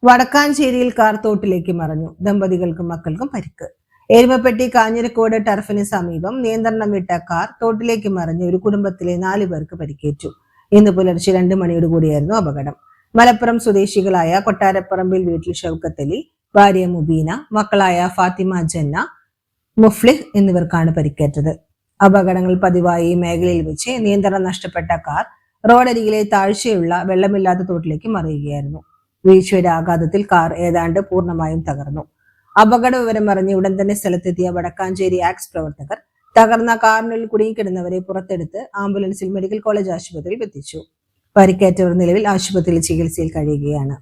വടക്കാഞ്ചേരിയിൽ car തോട്ടിലേക്ക് മറിഞ്ഞു. ദമ്പതികൾക്കും മക്കൾക്കും പരിക്ക്. എരുമപ്പെട്ടി കാഞ്ഞിരക്കോട് ടർഫിന് സമീപം നിയന്ത്രണം വിട്ട കാർ തോട്ടിലേക്ക് മറിഞ്ഞ് ഒരു കുടുംബത്തിലെ 4 പേർക്ക് പരിക്കേറ്റു. ഇന്ന് പുലർച്ചെ 2 മണിയോടുകൂടിയായിരുന്നു അപകടം. മലപ്പുറം സ്വദേശികളായ കൊട്ടാരപ്പറമ്പിൽ വീട്ടിൽ ഷൗക്കത്തലി, ഭാര്യ മുബീന, മക്കളായ ഫാത്തിമ, ജന്ന, മുഫ്ലിഹ് എന്നിവർക്കാണ് പരിക്കേറ്റത്. അപകടങ്ങൾ പതിവായി മേഖലയിൽ വെച്ച് നിയന്ത്രണം നഷ്ടപ്പെട്ട കാർ റോഡരികിലെ താഴ്ചയുള്ള വെള്ളമില്ലാത്ത തോട്ടിലേക്ക് മറിയുകയായിരുന്നു. വീഴ്ചയുടെ ആഘാതത്തിൽ കാർ ഏതാണ്ട് പൂർണ്ണമായും തകർന്നു. അപകട വിവരം അറിഞ്ഞ് ഉടൻ തന്നെ സ്ഥലത്തെത്തിയ വടക്കാഞ്ചേരി ആക്സ് പ്രവർത്തകർ തകർന്ന കാറിനുള്ളിൽ കുടുങ്ങിക്കിടന്നവരെ പുറത്തെടുത്ത് ആംബുലൻസിൽ മെഡിക്കൽ കോളേജ് ആശുപത്രിയിൽ എത്തിച്ചു. പരിക്കേറ്റവർ നിലവിൽ ആശുപത്രിയിൽ ചികിത്സയിൽ കഴിയുകയാണ്.